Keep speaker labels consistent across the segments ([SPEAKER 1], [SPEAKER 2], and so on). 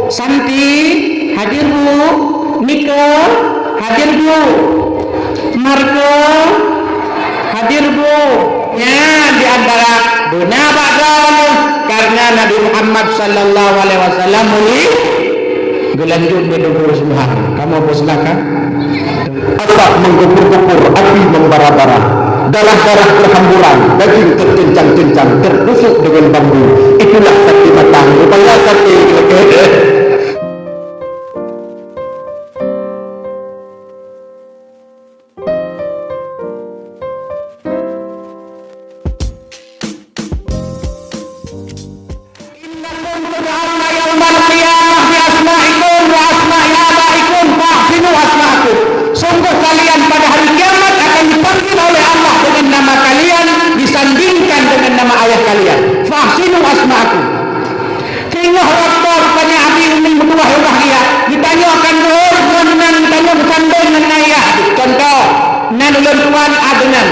[SPEAKER 1] Santi hadir Bu, Nike hadir Bu, Marco hadir Bu. Ya, di antara duna bakal karena Nabi Muhammad sallallahu alaihi wasallam muli gelanjut berdua semua. Kamu apa silakan?
[SPEAKER 2] Asap menggepur-gepur, api membara-bara, darah-darah berhamburan, daging tercencang-cencang, tertusuk dengan bambu. Itulah sakti matang, rupanya sakti
[SPEAKER 1] Sungguh kalian pada hari kiamat akan dipanggil oleh Allah dengan nama kalian, disandingkan dengan nama ayah kalian. Fahsinu asma'akum. Sehingga waktu rupanya Abi Umi berdua ubah dia ditanya akan nan tanya bersanding dengan ayah. Contoh, nan ulun tuan Adnan,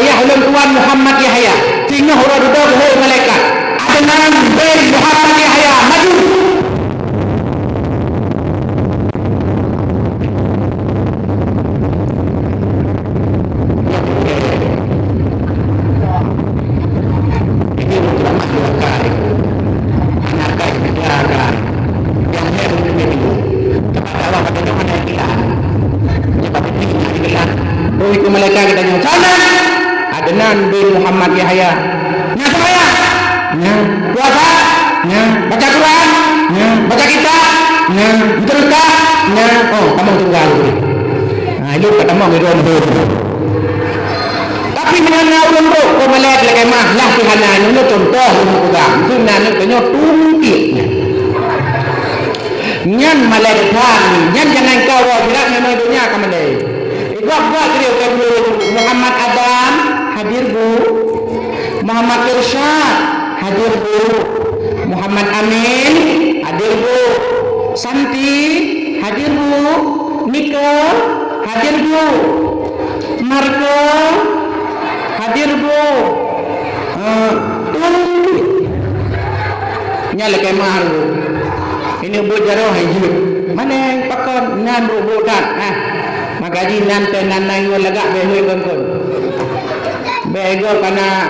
[SPEAKER 1] ayah ulun tuan Muhammad Yahya. Sehingga huruf dua malaikat Adnan bin Muhammad Yahya maju. Itu malaikat kita nyuruh sana Adnan bin Muhammad Yahya. Nya semaya, nya puasa, nya baca Quran, nya baca kitab, nya berkah, nya oh kamu tunggal. Nah itu kata mau ngidon dulu. Tapi mengenai ulun bro, kau malaikat lagi mah lah Tuhanan itu contoh ulun pegang. Itu nanti kenyo tungkitnya. Nyan malaikat, nyan jangan kau bilang nama dunia kamu deh. Buat dia Muhammad Adam hadir Bu, Muhammad Irsyad hadir Bu, Muhammad Amin hadir Bu, Santi hadir Bu, Nike hadir Bu, Marco hadir Bu. Nyala kemar Bu. Ini Bu jaro haji. Mana yang pakon nan Bu dak. Magaji nanti nanai lagak behui bangkun. Bego karena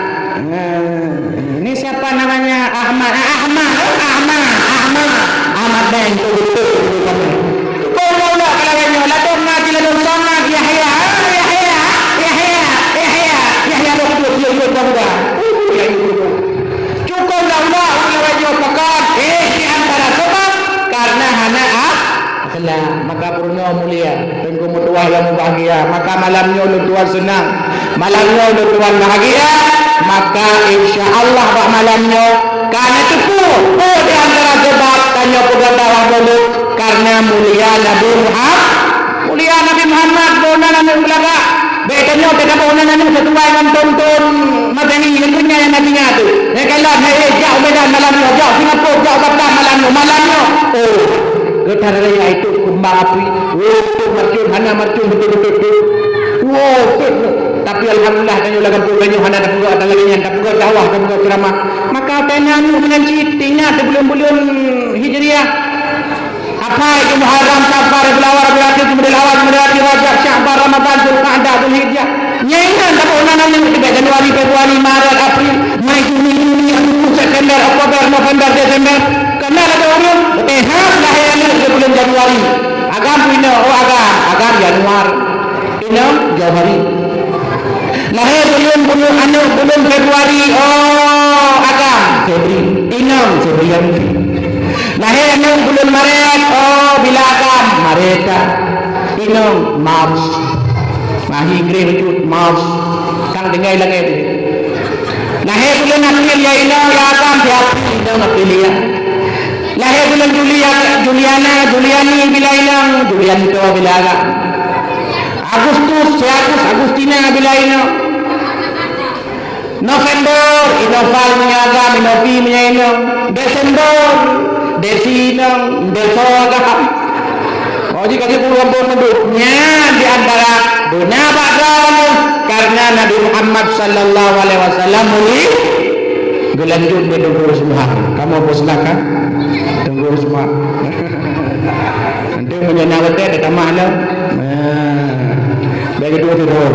[SPEAKER 1] ini siapa namanya Ahmad dan itu betul kamu. Kau nak kalanya latung ngaji latung sangat Yahya doktor dia kamu dah. Cukup dah kalanya pakat di antara sebab karena hana maka purna mulia tengku mutuah yang bahagia, maka malamnya ulun tuan senang, malamnya ulun tuan bahagia, maka insyaAllah bak malamnya karena cukup di antara sebab tanya pegang bawah dulu karena mulia Nabi Muhammad bona Nabi belaka betanya kita bona Nabi sesuai dengan tonton macam ini tentunya yang Nabi nya tu kalau jauh medan malamnya jauh Singapura jauh Batam malamnya getar raya itu kembang api, itu mercun betul. Tapi alhamdulillah dan juga programnya hana ada pula ada lagi yang tak pula dakwah dan pula ceramah. Maka tenan dengan citinya sebelum Hijriah. Apa itu Muharram, Safar, Rabiul Awal, Rabiul Akhir, Rabiul Awal, Rabiul Rajab, Sya'ban, Ramadan, Zulqa'dah, Dzulhijjah. Nyanyian tak pernah nanti Januari, Februari, Maret, April, Mei, Juni, Agustus, September, Oktober, November, Desember. Karena ada orang lahirnya bulan Januari. Agam Januari. Ini Januari. Lahir bulan Februari. Agam Februari. Ini Februari. Lahir bulan Maret. Bila agam Maret. Ini Maret. Mahir wujud Maret. Kang dengar lagi itu. Lahir bulan April ya ini agam April. Ini April ya. Lahir bulan Juliani bila ilang Julianto bila agak Agustina bila ilang November Inoval menyaga Minovi menyainang Desember Desinang Desoga jika dipuluh penduduknya di antara dunia bakal karena Nabi Muhammad sallallahu alaihi wasallam gelanjut dia tunggu semua. Kamu apa silakan? Tunggu semua. Nanti menyenang betul ada tamak lah. Bagi dua tidur.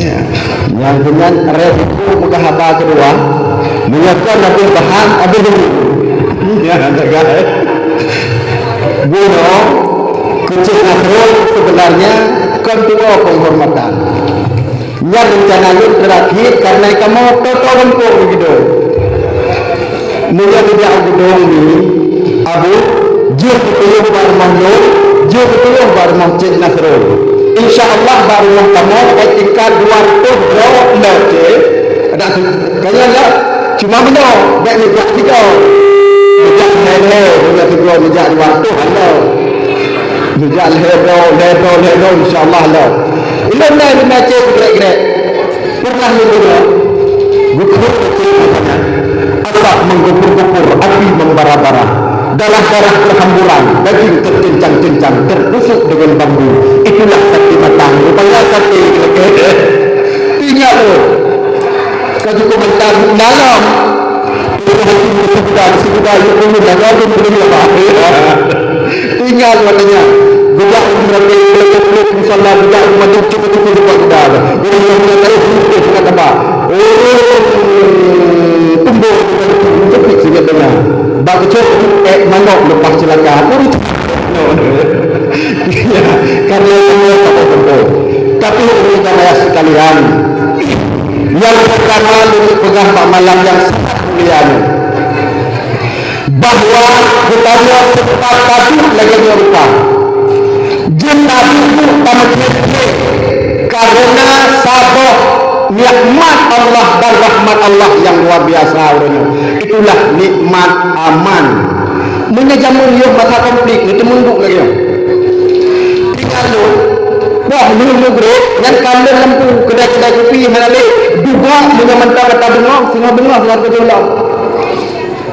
[SPEAKER 2] Ya. Yang dengan resiko muka haba kedua, menyiapkan nanti bahan ada dulu. Ya, ada guys. Bunuh kecil Nasrul sebenarnya ketua penghormatan. Yang rencananya terakhir karena kamu total bengkok begitu. Mulia tidak gedung ini Abu jauh betul barmahno, jauh betul barmah Cik Nasrul. InsyaAllah barmah kamu ketika 200 rawat lagi. Ada kaya lah. Cuma benda baik nejak kita. Nejak lele, nejak kedua nejak 200 Allah. Nejak lele insyaAllah lah. Ini nak dibaca gerak-gerak. Pernah juga gugur kecil katanya. Asap menggupur-gupur, api membara-bara. Darah-darah berhamburan, daging tercencang-cencang, tertusuk dengan bambu. Itulah sakti matang. Rupanya sakti ingat tu. Kau cukup mentang dalam. Sekedar yang ini dah kau boleh apa? Tinggal katanya. Budak berarti peluk musallah budak macam cukup-cukup buat dah. Orang yang tahu putih kata apa? Oh, tumbuh cepik sikit dengar. Bak kecil manok lepas celaka. Ya, karena semua tak betul. Tapi orang sekalian, yang pertama untuk pegang Pak Malam yang sangat mulia ini, bahawa betapa cepat tadi lagi rupa jenab itu tamat karena sabah nikmat Allah dan rahmat Allah yang luar biasa orangnya. Itulah nikmat aman. Menjamun yo masa konflik itu munduk lagi yo. Tinggal lu, wah lu great yang kandang lampu kedai-kedai kopi halale dua dengan mentah kata bengong singa kejolak.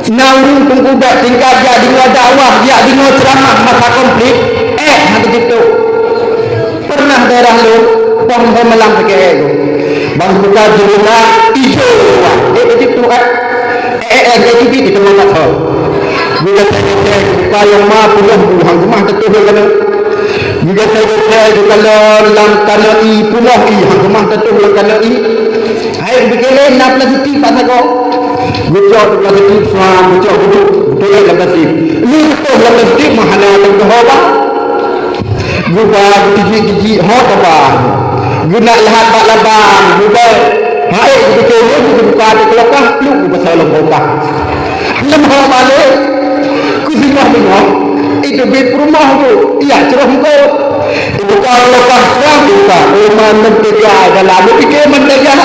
[SPEAKER 2] Naurung tunggu dak tinggal jadi dakwah jadi ceramah masa konflik nanti gitu. Pernah daerah lu pohon melang pakai itu. Bang buka di rumah hijau. Itu jadi di tempat pasal. Bila saya buka yang mah puluh rumah tertutup kan. Bila saya kalau dalam kanai puluh hang rumah tertutup kanai. Hai bikin nak plastik pasal kau. Gucok plastik semua gucok betul plastik. Ini betul plastik mahal untuk hawa. Gua gigi hot apa? Guna lahat bak labang, gua hai betul ni buka di kelakah lu pasal lembah. Lembah balik. Kusinah dengar. Itu bit rumah tu. Iya, cerah kau. Itu kalau lepas serang buka. Rumah mentega dalam fikir mentega.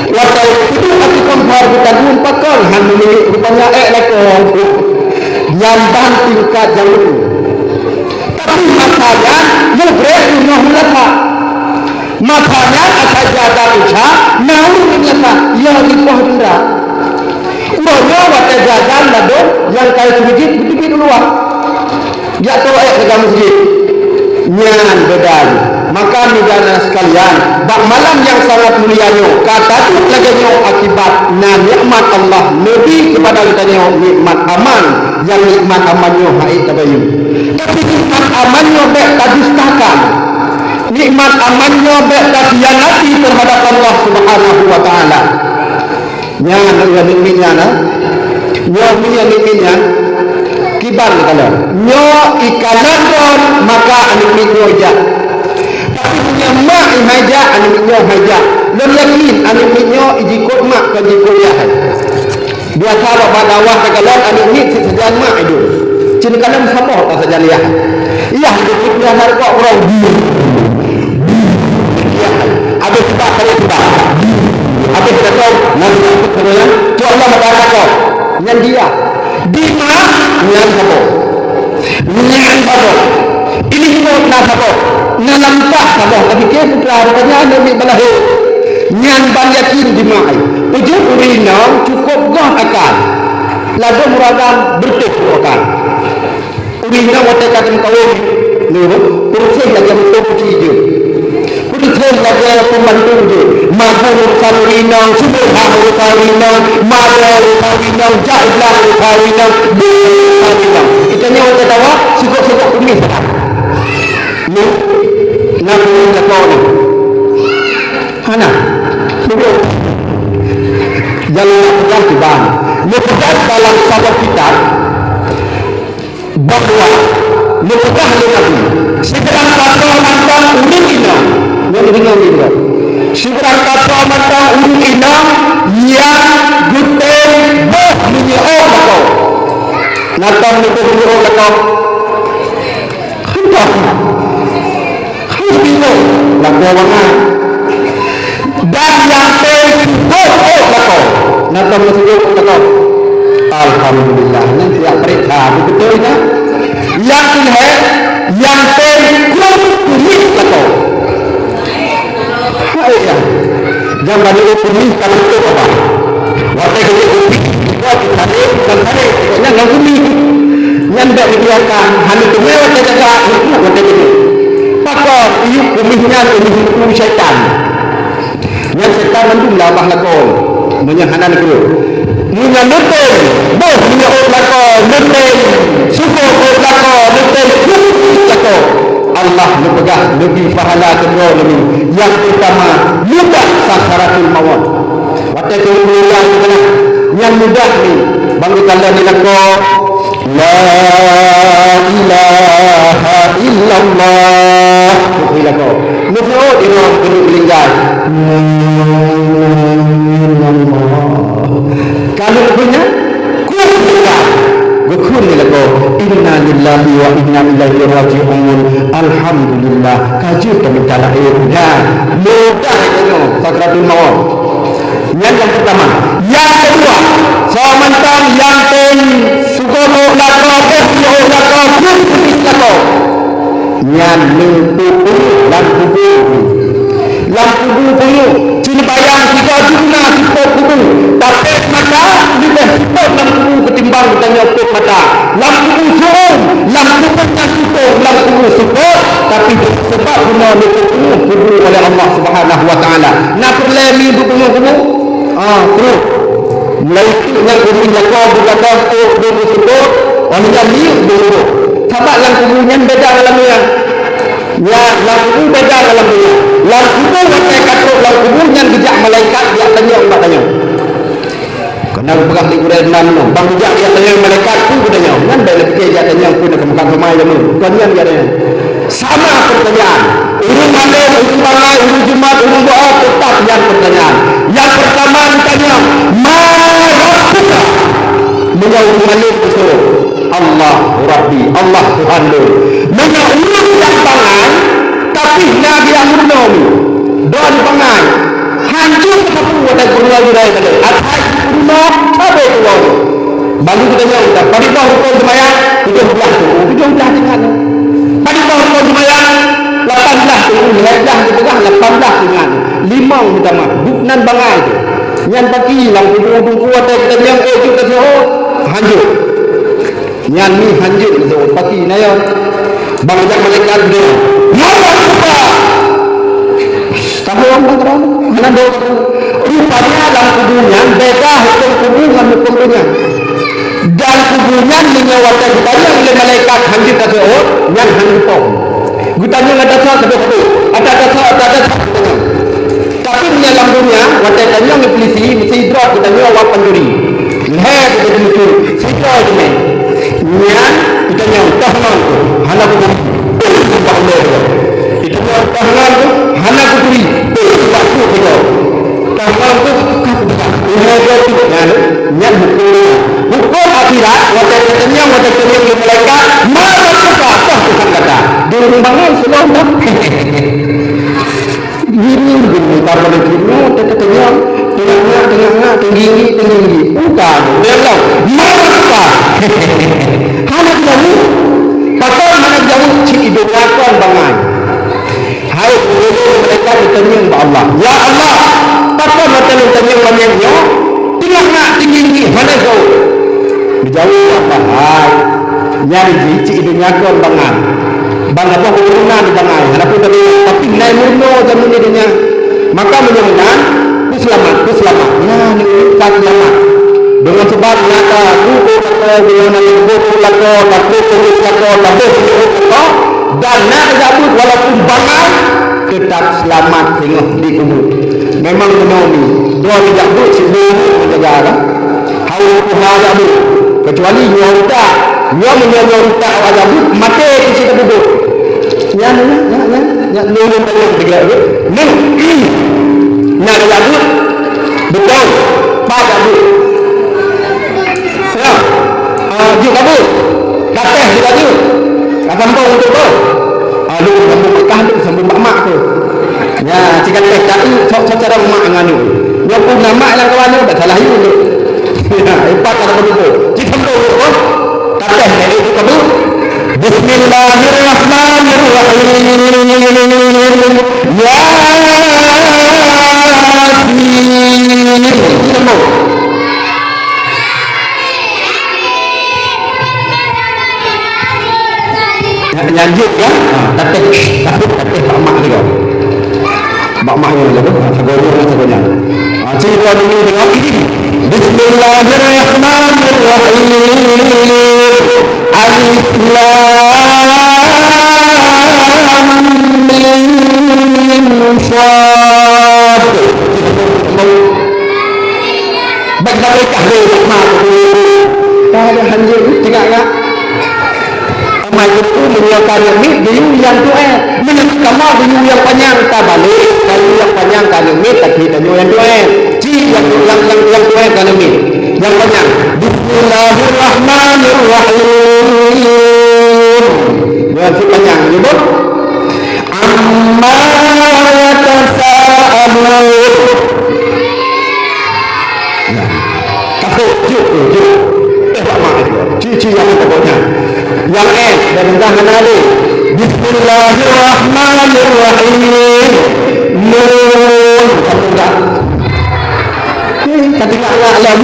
[SPEAKER 2] Waktu itu aku kompar kita jumpa kau hang milik rupanya lekong. Yang ban tingkat jauh. Tapi masanya mubrek rumah mulata. Masanya asal jaga uca, naur menyata ya limpah denda. Uangnya waktu jajan lado yang kaya sedikit begitu luar. Ya tahu dalam masjid. Nyan bedan. Maka negara sekalian, bak malam yang sangat mulianya, kata tu lagi akibat nikmat Allah lebih kepada kita nikmat aman yang nikmat amannya hai tabayun. Tapi nikmat amannya baik tadustakan. Nikmat amannya baik takhianati terhadap Allah Subhanahu wa taala. Yang nikmatnya nah. Nikmatnya kibar kalau. Nyo ikanan don maka nikmatnya aja. Tapi punya mak haja nikmatnya haja. Dan yakin nikmatnya ijikut mak ke jikut ya. Biasa bapak dakwah kekalan nikmat sejalan mak itu. Cina kalam sama tak sejalan ya. Iya, kita harga orang habis sebab kali sebab habis kata nanti kemudian tu Allah berkata kau yang dia di mana yang kau ini semua nak kau nalampak kau tapi dia putra rupanya nabi balahir yang banyakin di mana ujung urinam cukup gah akan lalu muradan bertuh akan urinam waktu kata kau ni bersih lagi betul hijau. Betul lagi pembantu je. Mahmud Kawinau, Subhanallah Kawinau, Madal Kawinau, Jahlah Kawinau, Kawinau. Itu ni orang kata suka-suka kumis tak? Ni nak kau ni. Hana. Suka. Jangan nak pegang tibang. Lepas dalam satu kitab bahawa lepas Nabi segera kata mantan urut ina yang dengar ni juga segera kata mantan urut ina yang gutem boh menyeol kau nanti itu menyeol kau hendak hendak lagu mana dan yang boh kau nanti menyeol kau alhamdulillah nanti yang periksa betul tak yang ini yang terkuat kumis kata ayah jangan bagi kumis kalau itu apa waktu itu kumis waktu tadi dan tadi yang kumis yang tidak dibiarkan hanya itu waktu jaga waktu itu pakar iu kumisnya kumis syaitan yang syaitan mendung labah lakon menyahanan guru Muna nutin, boh muna lako, nutin, suko lako, nutin, lako. Allah nupegah lebih pahala kedua lebih. Yang pertama, mudah sakaratul maut. Waktu itu mudah kita yang mudah ni, bangkit kalian ni lako. La ilaha illallah. Ini lako. Nutin ino kini linggai. Kalau punya kuat gukun ni lagu inna lillahi wa inna ilaihi raji'un alhamdulillah kaji kami dalam dan mudah itu sakratul maut yang pertama yang kedua sementara yang sukono lagu lagu lagu yang mempupu lampu bulu cuma bayang kita guna kita bulu tapi mata kita kita lampu ketimbang kita nyokok mata lampu zoom lampu penyakit lampu support tapi sebab guna bulu oleh Allah Subhanahu Wa Taala nak perlemi bulu perlu mulai yang bulu jaga berkata bulu support orang jadi bulu sebab lampunya beda dalam yang ya lampu beda dalam dunia lampu watai katruk lampu yang bijak malaikat dia tanya umat tanya kena berpegang di kuda enam no bang bijak dia tanya malaikat pun kudanya kan dah lebih dia tanya pun nak makan rumah jamu bukan yang dia tanya sama pertanyaan urung mana urung bangai urung jumat urung doa tetap yang pertanyaan yang pertama ditanya marabbuka menjawab malik itu Allah Rabbi Allah Tuhan lu menurut yang bangai tapi Nabi yang menurut doa di bangai hancur kesapu wadah kurungan budaya tadi atai kurungan apa itu lalu baru kita nyata pada tahun hukum semayang 17 dengan pada tahun hukum semayang 18 ledah dipegang 18 dengan 5 utama bukan bangai itu yang bagi yang hubung kuat kita yang kita sehat hancur yang ni hancur kita bagi nayo bangsa malaikat dia apa tahu orang terang mana do rupanya dalam kubunya beda hukum kubunya hukum dunia dan kubunya menyewatan ditanya oleh malaikat hancur kita sehat yang hancur ditanya ada satu ada tapi dalam dunia waktu tanya dengan polisi mesti drop ditanya awak pencuri lihat kita mencuri sikap ini yang kita nyam tahanan tu hana kuturi itu tahanan tu hana kuturi waktu kita tahanan tu yang hukum akhirat waktu kita nyam malaikat mana kita apa Tuhan kata dirimbangan selalu ini pada dunia kita nyam tengah tinggi bukan dia bilang mana hanya jauh pasal mana jauh cik ibu lakukan bangan hai mereka ditanya kepada Allah ya Allah pasal mata lu tanya banyaknya tengah tinggi mana jauh dijauh apa hai nyari cik ibu lakukan bangan bang apa corona di tangan hadapi tapi naik murno jamu ni dia maka mudah-mudahan ku selamat nah ni tak selamat dengan sebab nyata ku dengan ku lako dan nak jabut walaupun bangal tetap selamat tengok di kubur memang menaumi dua jabut sebelum menjaga kan haul jabut kecuali nyonta dia menyonta jabut mati di situ kubur ya nulung banyak begitu nak jabut betul pak jabut ya juk kabut kateh juga juk sambung untuk tu aduh sambung Mekah tu sambung mak tu ya jika teh tak sok cara mak dengan tu dia pun nama yang kawan tu tak salah you tu ya empat kalau begitu jika sambung tu kateh dari itu kabut Bismillahirrahmanirrahim ya sambung lanjut ya tatih pak mak juga pak mak yang lalu sebenarnya cerita dulu tengok Bismillahirrahmanirrahim Alif Lam Mim Sad baik kahwin mak ada hanjir tidak ya itu menyiapkan ini dia yang tu menyebutkan dia yang panjang tak balik kalau yang panjang kalau ini tak kita yang tu yang tu kalau ini yang panjang Bismillahirrahmanirrahim yang si panjang nyebut amma yatasaalun kasut juk tak mak cici yang pokoknya yang dari tangan Ali Bismillahirrahmanirrahim Nun tapi tak alam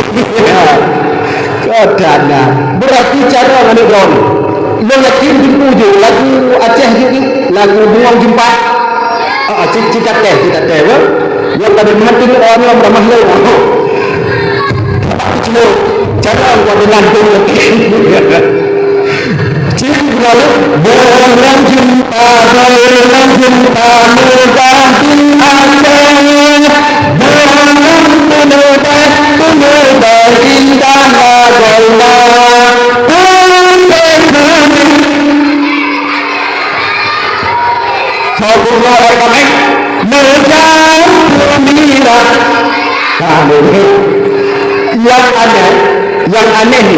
[SPEAKER 2] kodana berarti cara menurun lo yakin dipuju lagu Aceh juga lagu buang jumpa cita teh yang pada mati orang yang ramah lo cara buat lantung lalu dalam jumpa mudah diambil dalam penuh indah lagola Saburlah kami menjauh gembira yang aneh ni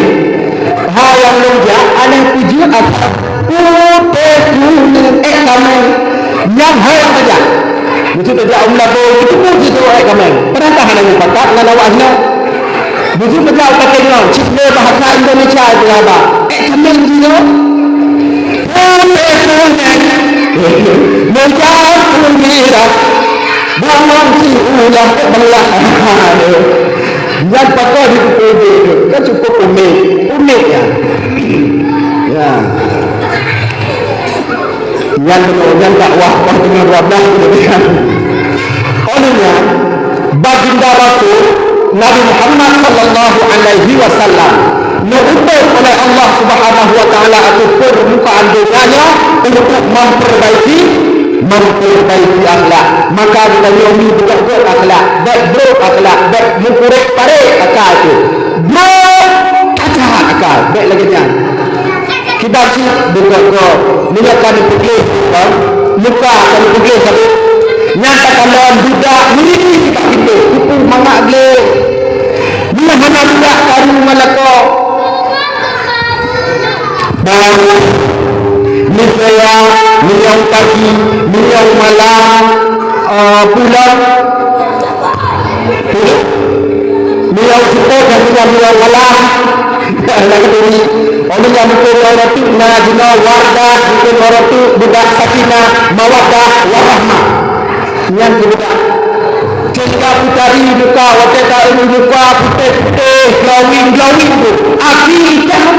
[SPEAKER 2] hal yang lonjak aneh puji apa kuning kami yang hal saja itu tidak umlah itu puji tu kami pernah hal yang patah lalu awasnya begitu betul katanya cipta bahasa Indonesia itu apa kami itu menjauh gembira buang si ulah belah yang patah di PB itu kan cukup unik ya yang kemudian dakwah dengan wadah kemudian olehnya baginda Rasul Nabi Muhammad sallallahu alaihi wasallam diutus oleh Allah Subhanahu wa taala atau permukaan dunianya untuk memperbaiki akhlak. Maka kita yomi betul akhlak, baik akhlak, baik mukurek pare akal itu. Akal, baik lagi jangan. Kita sih betul lihat kan pergi, muka kan pergi satu. Nyatakan dalam budak ini kita itu mangat le. Dia mana budak karu malako. Miliau pagi, miliau malam, pulang, miliau cepat dan miliau malam. Lagi ini, orang yang mukul orang tu, najina wardah, mukul orang tu, budak sakinah, mawadah, warahmah. Yang budak. Cerita putari muka, wajah ilmu muka, putih, glowing tu. Akhir ikan.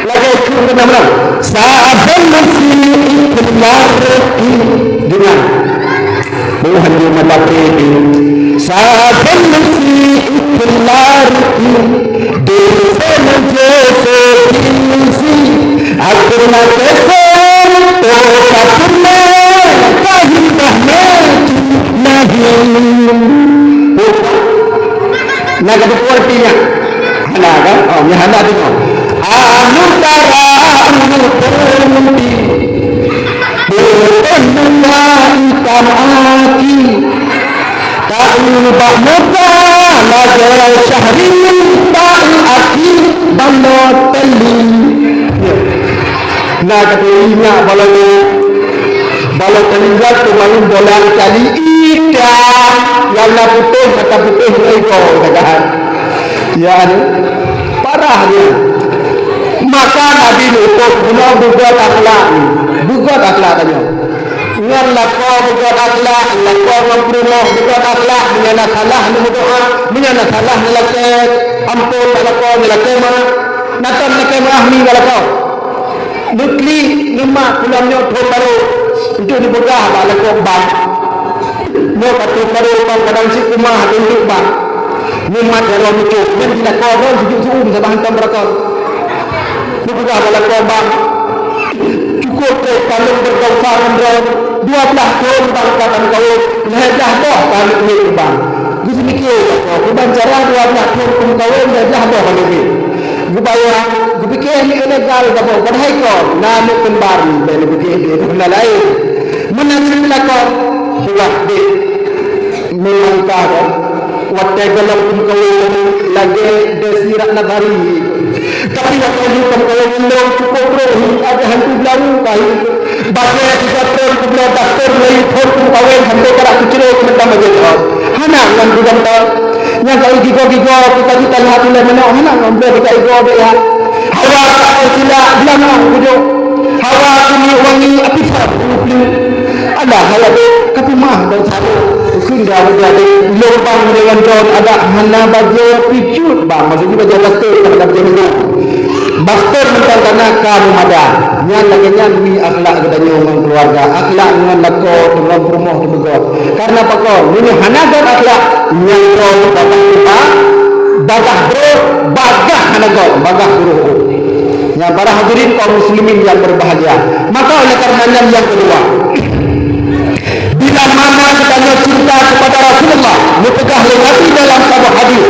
[SPEAKER 2] Lagi itu benar-benar Sa'atan nasi iklarki dengan Tuhan yang mendapati Sa'atan nasi iklarki Desa menjese kisi Aku nak kesan Toka puna Kahidah metu Nahim Nak kata kuartinya Hana kan? Oh, ni hana tengok Anutara Anuturuti Berpenunaikan aki Ta'ubah muka Najar syahri Ta'aki Balot teli Nak kata ingat Balot telingat tu malu bolang kali ikan yang nak putih kata putih ekor katakan ya parah dia maka Nabi Nuh guna buat akhlak tanya ngan lako buat akhlak lako memperulah buat akhlak menyana salah ni doa menyana salah ni laki ampun lako ni laki mah natan laki mah ni lako nukli lima pulamnya thon baru untuk dibegah lako bang mo katu baru bang kadang si kumah untuk bang nimat jaro muncul dan tidak korban sejuk suum sebahan tam berakal dibegah lako bang cukup ke kalung berkausan dan 12 tahun bang katan kau lehjah dah kalau ni bang gus mikir aku bancara 12 tahun kau lehjah dah kalau ni gubaya gupikir ni legal kau padahal kau nama kembali dari fikir dia benda lain menang lako buat di melangkah waktu dalam kau lagi desirat nagari tapi waktu ni kau belum cukup roh ada hantu baru kali bagi kita terus belum daftar lagi phone kau sampai kalau kecil kita macam hana yang bukan yang kau gigo kita lihat oleh mana hana ambil kita gigo dia hawa tak sila bilang bujuk hawa ini wangi api ada hal itu tapi mah dan satu sudah menjadi lubang dengan daun ada hana baju picut bang maksudnya baju bastur ada baju bastur tentang tanah kamu ada yang laginya mi akhlak katanya orang keluarga akhlak dengan lako dengan rumah di begor karena apa kau ini hana dan akhlak yang kau dapat kita bagah bro bagah hana kau bagah bro yang para hadirin kaum muslimin yang berbahagia maka oleh karenanya yang kedua bila mana kita cinta kepada Rasulullah mutegah lewati dalam satu hadis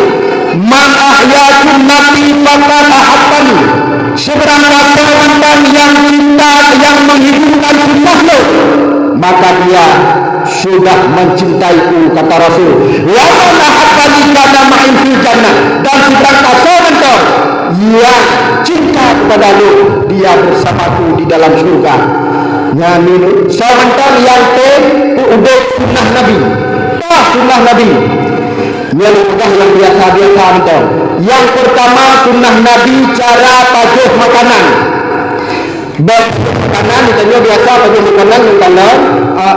[SPEAKER 2] man ahyatun nabi faqad ahabbani seberang kawan yang cinta yang menghidupkan sunnahmu maka dia sudah mencintaiku kata Rasul wa man ahabbani kana ma'i fil jannah dan seberang kawan yang cinta kepadamu dia bersamaku di dalam surga nyanyi sementara yang untuk sunnah Nabi sunnah Nabi yang biasa-biasa betul yang pertama sunnah Nabi cara pajuh makanan makanan itu biasa pajuh makanan kalau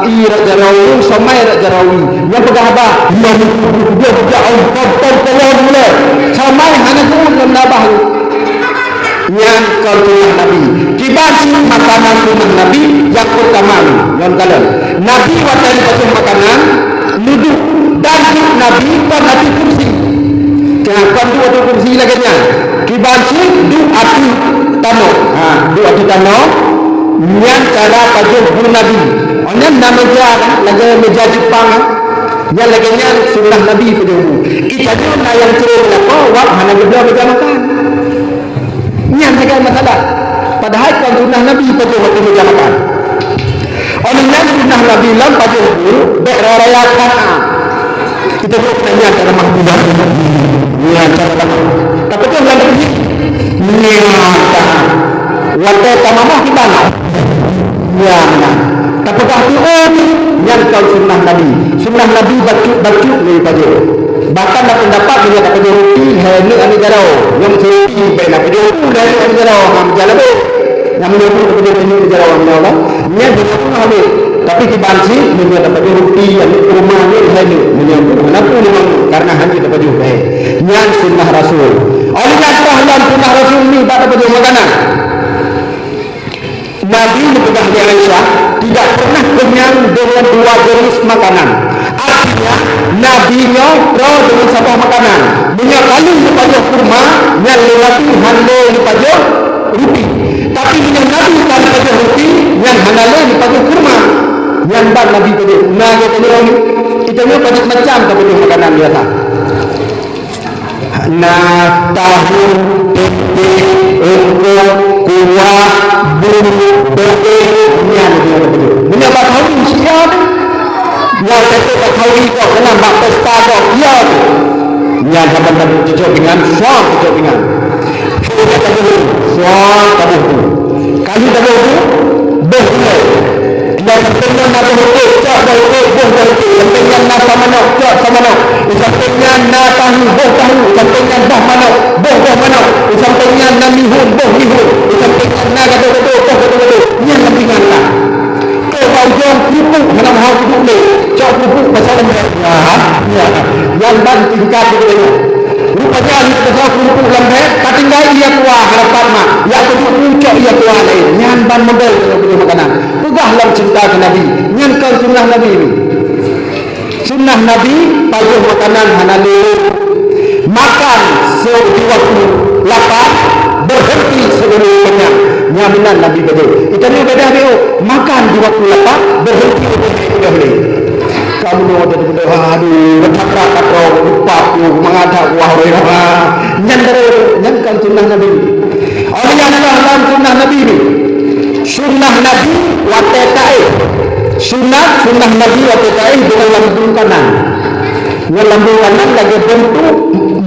[SPEAKER 2] irat jarawi samai irat jarawi yang berapa dia jauh potong mulai samai hanya tu nambah yang sunnah Nabi dibagi makanan sunnah Nabi yang pertama yang kalian Nabi waktu pajuh makanan duduk dan Nabi berhati kursi kenapa dua kursi lagi nya dibagi duduk api tanah duduk api tanah yang cara pajuh guru Nabi orang nama meja lagi meja Jepang yang lagi nya sunnah Nabi pajuh itu aja yang cerita wak mana berdua meja makan yang segala masalah padahal kan sunnah Nabi pajuh waktu meja makan orang yang sunnah Nabi lam pajuh guru berrayakan kita buat tanya cara mahmudah ya cara tapi tu yang lagi nyata waktu tamamah kita nak ya mana tapi kalau yang kau sunnah Nabi bacu ni pajuh bahkan nak pendapat dia tak pajuh roti hari ani jarau yang roti baik nak pajuh hari ani jarau ham jalan yang menurut pajuh ini jarau Allah ni dia pun habis tapi di bansi dia dapat roti yang rumah ni hari menyambut kenapa memang karena hanya dapat pajuh yang sunnah Rasul oleh karena sunnah Rasul ni tak dapat pajuh makanan Malaysia tidak pernah kenyang dengan dua jenis makanan. Artinya Nabi-nya pro dengan sebuah makanan. Punya kali lepas kurma, yang lelaki handai lepas roti. Tapi punya Nabi tak lepas roti, yang handai lepas kurma. Yang bang Nabi tadi. Nah kita ni orang kita ni pada macam tak boleh makanan biasa. Nah tahu tempe engkau kuah bumbu bebek ni ada dia betul. Punya bak tahu siap. Yang kata tak tahu kau kena bak pesta kau dia. Yang sampai cocok dengan suam cocok dengan. Kita kata dulu suam tabu. Kali tabu tu boleh. Dan sampainya nak berhutang, cak dah hutang, boh dah hutang. Sampainya nak sama nak, cak sama nak. Sampainya nak tahu, boh tahu. Sampainya dah mana, boh mana. Sampainya nak mihun, boh mihun. Sampainya nak gaduh-gaduh, boh gaduh-gaduh. Ini yang lebih ngata. Kau tahu jom pupuk, mana mahu pupuk ni. Cak pupuk pasal lembek. Yang ban tingkat itu. Rupanya ahli pasal pupuk lembek, tak tinggal ia kuah harapan mak. Ya pupuk pucuk ia kuah lain. Yang ban model punya makanan. Pegahlah cinta ke Nabi. Nyankan sunnah Nabi ini. Sunnah Nabi pajuh makanan hanali. Makan di waktu lapar, berhenti sebelum kenyang. Nyaminan Nabi betul. Itu ni beda dia. Makan di waktu lapar, berhenti sebelum kenyang. Kamu nak ada benda aduh, bercakap kau lupa tu mengadak wah nyankan sunnah Nabi. Oleh yang dalam sunnah Nabi ini. Sunnah Nabi waktu taib. Sunnah Nabi waktu taib dengan lambung kanan. Dengan lambung kanan lagi bentuk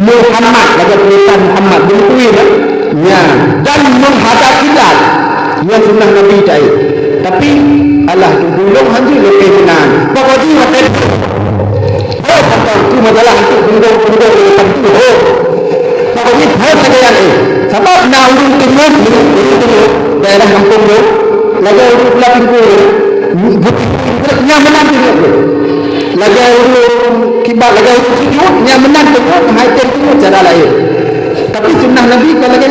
[SPEAKER 2] Muhammad, lagi tulisan Muhammad bentuk ini. Ya. Dan menghadap kiblat. Yang sunnah Nabi taib. Tapi Allah tu belum hanya lebih benar. Pokoknya waktu itu. Oh, kata tu masalah itu penduduk tentu. Oh. Pokoknya hal saja yang ini. Sebab nak urung timur, daerah kampung tu, lagi urung pulau Pinggul, yang menang tu. Lagi urung kibat, lagi urung sujud, yang menang tu, haitan tu cara lain. Tapi sunnah Nabi kalau lagi,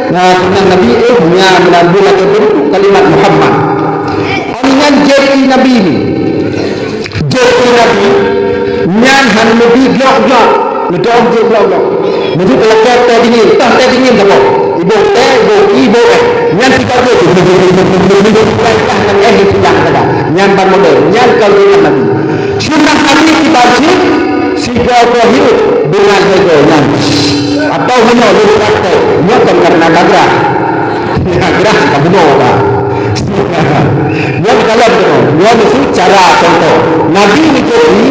[SPEAKER 2] sunnah Nabi yang menanggung lagi bentuk kalimat Muhammad. Dengan jari Nabi ni, jari Nabi, yang han Nabi blok-blok, ngedong je blok-blok. Mesti kalau kata dingin, tak dingin apa? Ibu yang kita tu, yang sedang ada, yang bermodel, yang kalau Nabi. Sunnah Nabi kita cik, siapa hidup dengan segalanya. Atau hanya lebih kata, bukan karena dagrah, dagrah tak benar tak. Buat kalau betul, buat mesti cara contoh. Nabi ni jadi,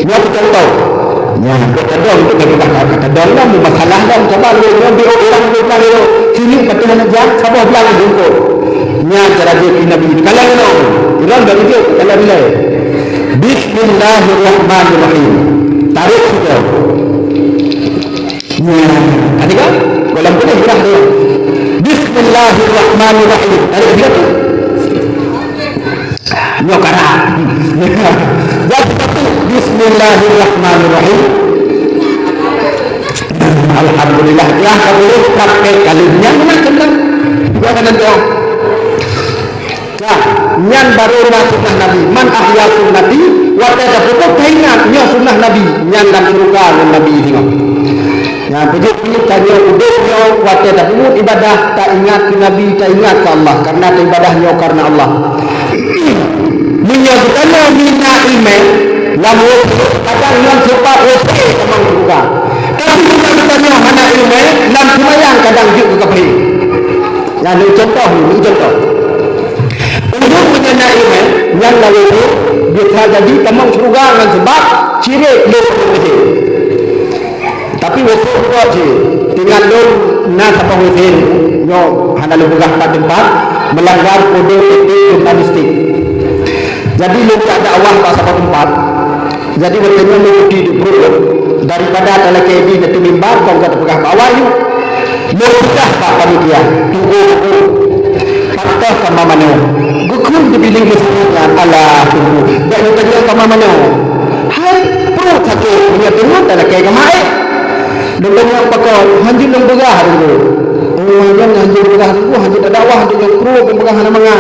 [SPEAKER 2] buat contoh. Ya, kata untuk kata dalam masalah dah coba lu dia orang lu sini betul nak jah siapa bilang jumpa. Nya cara dia Nabi. Kalau lu, orang bagi dia kalau bila. Bismillahirrahmanirrahim. Tarik sudah. Ya, ada kan? Dalam boleh bilang dia. Bismillahirrahmanirrahim. Tarik dia tu. Nyokara. Jadi satu Bismillahirrahmanirrahim. Alhamdulillah ya boleh pakai kalinya macam mana? Jangan nanti. Nah, yang baru sunnah Nabi. Man ahya sunnati wa tada pokok ingat nya sunnah Nabi yang dalam surga dengan Nabi tengok. Ya, begitu tanya udahnya wa tada pokok ibadah tak ingat ke Nabi, tak ingat ke Allah karena ibadahnya karena Allah. Menyebutkannya mina email lalu kadang yang cepat oke memang juga tapi menyebutkannya mana email dalam semayang kadang juga kepri yang ini contoh untuk mengenai email yang lalu itu bisa jadi temang surga dengan sebab ciri lu kecil tapi besok juga sih tinggal lu nak apa husin yo hanya lu buka tempat melanggar kode etik jurnalistik. Jadi lu tak ada awal pas apa tempat. Jadi bertemu lu di perut daripada kalau KB itu mimbar kau kata pegah bawah you. Lu dah pak panitia. Tunggu. Patah sama mana. Gukun dibiling musliman Allah tunggu. Dak lu tanya sama mana. Hai perut satu punya tengok dalam KB mai. Lu tanya pakau hanji lu begah dulu. Oh jangan hanji begah dulu hanji tak dakwah hanji kru begah nama.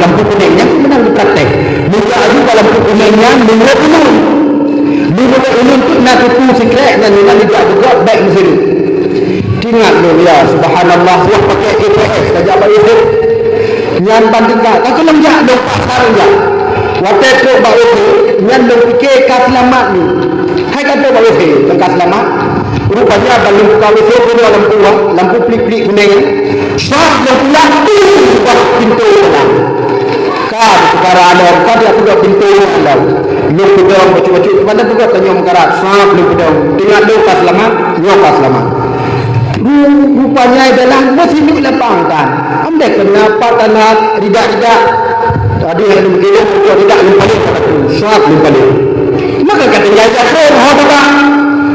[SPEAKER 2] lampu kuningnya benar dipraktek. Buka juga lampu kuningnya menurut ulun. Menurut ulun tu nak tutu secret dan nak juga baik mesin. Ingat lu ya, subhanallah, dia pakai EPS saja baik itu. Yang bandingkan, tak kelam jak dok pasar jak. Waktu tu baik itu, yang dok fikir kas selamat ni. Hai kata baik itu, kas selamat. Rupanya balung buka WC pun lampu pelik-pelik kuning. Syah yang pulang tu buat pintu dalam. Kan perkara ada orang dia buka pintu dalam. Lu pedang baju-baju mana buka tanya perkara. Syah lu pedang. Tengok lu kas selamat, nyokas selamat. Rupanya dalam masih ni lapang kan. Ambil kenapa tanah ridak-ridak. Tadi yang begini untuk ridak lumpalik pada tu. Syah lumpalik. Maka kata dia jatuh, hau tak?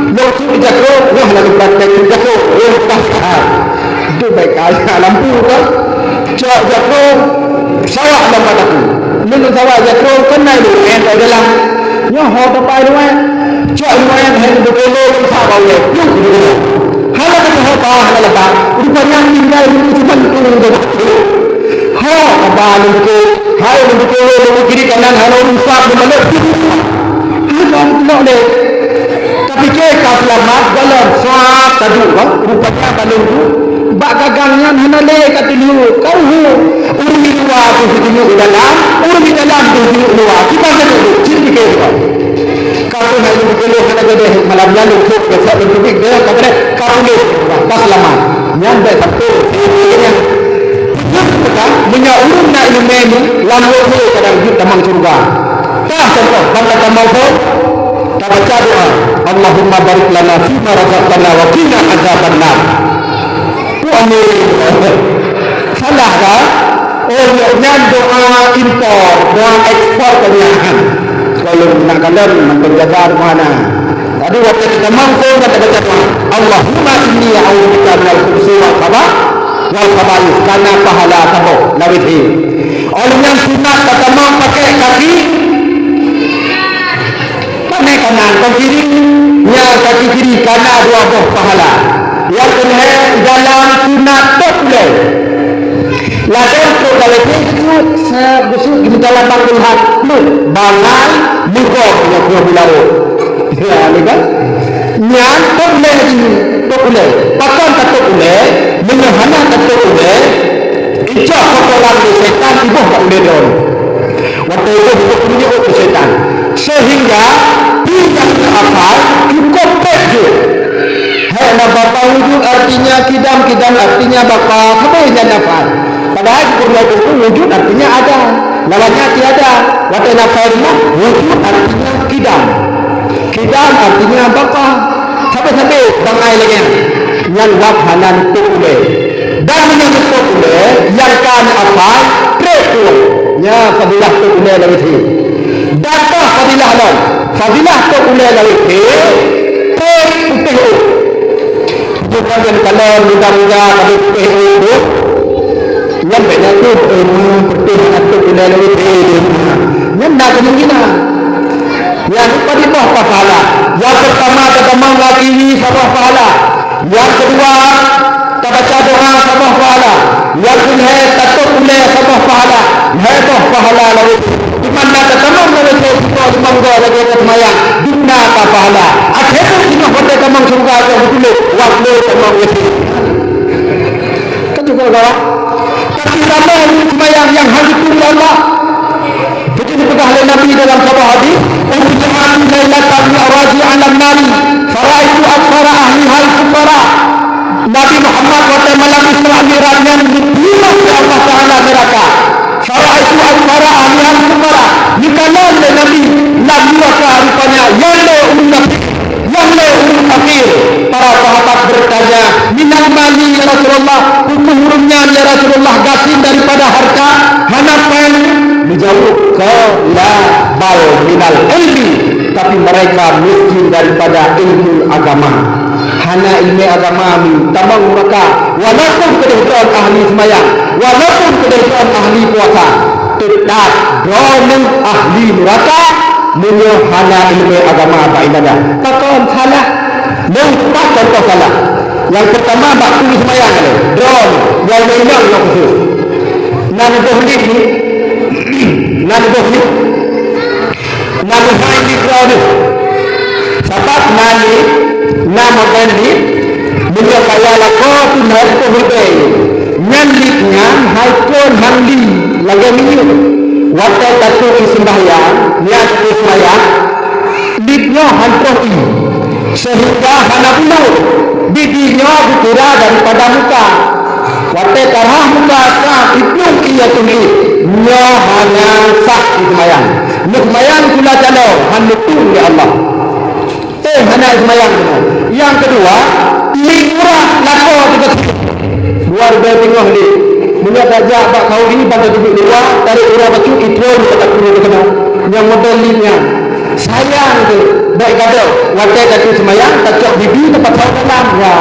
[SPEAKER 2] Yang tu jatuh, wah lalu praktek tu jatuh, tak sahar. Itu baik aja lampu kan. Cak jatuh, sawah dalam aku. Menurut sawah jatuh, kena itu yang tak dalam. Yang hau tak pai doang. Cak doang yang berkelok sawah dia. Yuk dia. Hal apa hau tak hal apa. Rupanya tinggal itu cuma turun ke bawah. Hau apa lu hai lu kiri kanan hal rusak di mana. Hal nak deh. Tapi jika selamat dalam saat tadi rupanya balung tu bak gagangnya hana le kata dulu kau urang di luar tu tengok di dalam urang di dalam tu tengok luar kita kena ciri ke kau nak dulu kena gede malam lalu tu besok lebih dia kata kau ni pas selamat yang dah satu yang punya urang nak ilmu lalu tu kadang hidup dalam surga tak contoh bangga tamal tu tak baca doa Allahumma barik lana fima razaqtana wa qina azabannar. Tu amin. Salah kan? Oh, yang doa impor, doa ekspor kenyahan. Kalau nak kandang menjaga mana? Tadi waktu kita mampu kita baca doa Allahumma inni a'udzubika minal khubuthi wal khaba'ith karena pahala tahu lawiti. Orang yang sunat kata mau pakai kaki kanan kaki kiri ya kaki kiri kanan dua buah pahala yang kedua dalam sunat tak boleh ladang tu kalau itu sebesar di dalam bangun hati bangal muka punya buah bilau ya ni kan yang tak boleh pakan tak boleh menyahana tak boleh ijak kotoran di setan ibu tak boleh dong waktu itu bukan menyebut ke setan sehingga tidak hafal cukup peju. Hai bapa wujud artinya kidam artinya bapa kemudian hafal. Padahal kurnia itu wujud artinya ada, lawannya tiada. Waktu nafasnya wujud artinya kidam artinya bapa. Sampai bangai lagi. Yang wabhanan tukule dan yang tukule yang kan hafal pretu. Ya fadilah tukule lagi. Data fadilah lawan. Fadilah tu boleh lagi putih bukan kalau muda-muda kalau putih itu yang beda tu putih tu boleh lagi yang nak kemungkinan yang tadi apa pahala yang pertama lagi ini sabah pahala yang kedua tak baca doa sabah pahala yang kedua tak boleh sabah pahala hebah pahala lagi mana ketamang mereka kita semangga lagi ke semayang dina apa pahala akhirnya kita pada tamang surga ke betul waktu tamang wesi kan juga kawan tapi lama semayang yang hadis itu Allah seperti dipegah oleh Nabi dalam sebuah hadis ujja'an lailatan araji alam nari faraitu akfara ahli hal sukara Nabi Muhammad waktu malam Isra Mi'rajnya dipilih oleh Allah Ta'ala neraka faraitu akfara ahli hal sukara dikalah oleh Nabi Nabi rupanya yang fakir para sahabat bertanya minal mali ya Rasulullah hukum-hukumnya ya Rasulullah gasin daripada harta hanapan dijawab la bal minal ilmi tapi mereka miskin daripada ilmu agama hana ilmu agama tamang mereka walaupun kedahuluan ahli semayang walaupun kedahuluan ahli puasa tetap droning ahli neraka menyo hana ilmu agama apa ibadah takon salah empat contoh salah yang pertama bakul semayang drone yang memang yang khusus nan boleh ni nan boh ni nan hai ni kau ni sebab nani nama gani bila kaya lako tu nak tu hidup nyan liknya hai pun mandi lagi ni waktu tatu sembahyang niat sembahyang liknya hantar ini sehingga hana bulu bibinya berkira daripada muka waktu tarah muka sah itu ia tuli nya hanya sah sembahyang sembahyang kula jalo hanya tu ya Allah hanya sembahyang yang kedua likurah lako juga luar biasa tengok ni mula tajak bak kau ni pada duduk luar tarik urang baju itu kata perlu kena yang model linya sayang tu baik kata waktu kata sembahyang tak bibi tempat kau dalam ya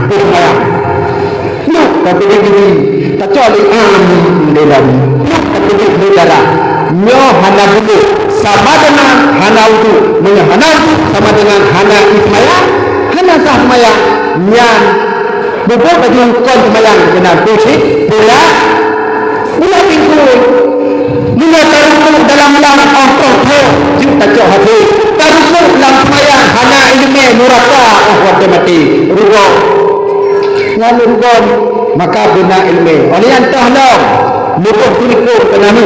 [SPEAKER 2] tu sembahyang lu tapi bibi tak cok li dalam lu tapi bibi darah nyo hana bulu sama dengan hana wudu hana wudu sama dengan hana sembahyang hana sah sembahyang nyan bubuk baju kon sembahyang benar bersih pula pintu mula taruh dalam langit Allah tu tak cok hati taruh dalam sembahyang hana ilmu muraka waktu mati rugo ngan rugo maka bina ilmu oleh yang tahlong bubuk tuliku kena ni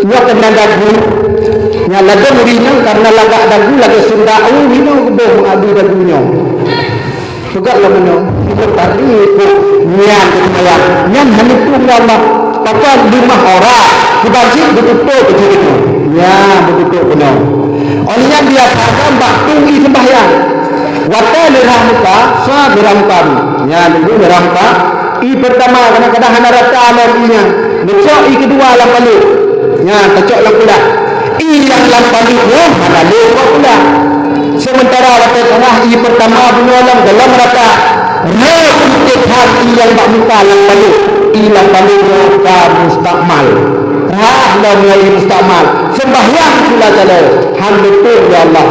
[SPEAKER 2] buat kena dagu yang lagu murinya karena lagak dagu lagi sunda hino boh adu dagunya juga lamanya itu tadi itu nian sembahyang nian menipu Allah pakai 5 orang dibagi betul begitu ya betul benar olehnya biasakan baktungi sembahyang waktu lerah muka sah lerah muka ya dulu lerah muka i pertama kadang-kadang hana rata alamnya besok i kedua lampalu ya kecok lah pula i yang lampalu hana lewa pula sementara waktu tengah i pertama bunualam dalam rata untuk hati yang tak muka lampalu i lampalu muka mustakmal lah mulai mustakmal sembahyang pula jala hamdulillah ya Allah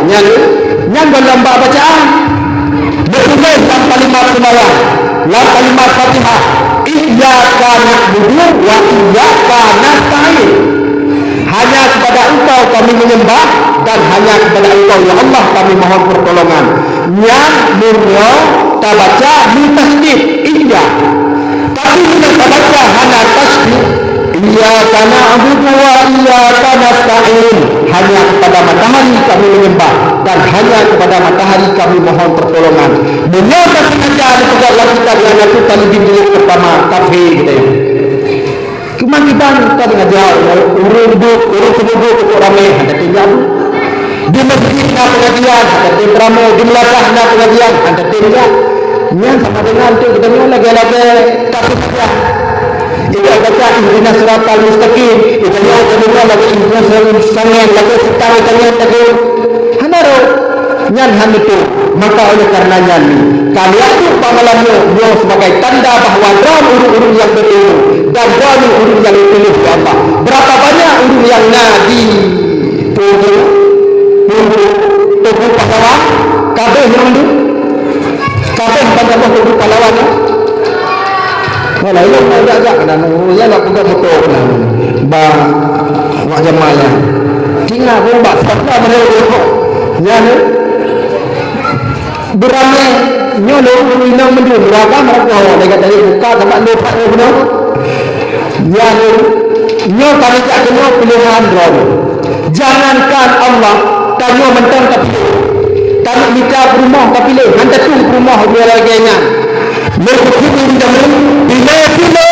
[SPEAKER 2] yang dalam bacaan betul dalam kalimat sembahyang dalam kalimat Fatihah iyyaka na'budu wa iyyaka nasta'in hanya kepada engkau kami menyembah dan hanya kepada engkau ya Allah kami mohon pertolongan yang murni tak baca di tasdid iya tapi bila tak baca hanya tasdid iyyaka na'budu wa iyyaka nasta'in hanya kepada matahari kami menyembah dan hanya kepada matahari kami mohon pertolongan menyata sengaja ada pegalah kita yang itu tali bimbing pertama kafir kita ya cuma kita ngajar urung kedua ramai ada tinggal di masjid nak pengajian ada tim ramai di melakah nak pengajian ada tinggal yang sama dengan itu kita lagi kafir saja itu baca ihdinas siratal mustaqim itu kedua lagi ihdinas sangat lagi setang lagi hanaro nyan han itu maka oleh karenanya kalian itu pamalannya dia sebagai tanda bahawa dalam urung-urung yang berilmu dan dalam urung yang dipilih oleh Allah berapa banyak urung yang nadi tubuh pahlawan kabeh yang itu kabeh pada tubuh pahlawan wala ilmu agak dan ya nak pegang motor bang wak jamaah tinggal bomba serta menurut ya ni beramai nyolo minang mendu berapa mereka mereka tadi buka tempat lupa benar ya ni nyo kami tak kena pilihan drum jangankan Allah tanya mentang tapi kami minta rumah tapi le hanta tu rumah dia lagi nya berkumpul dengan bila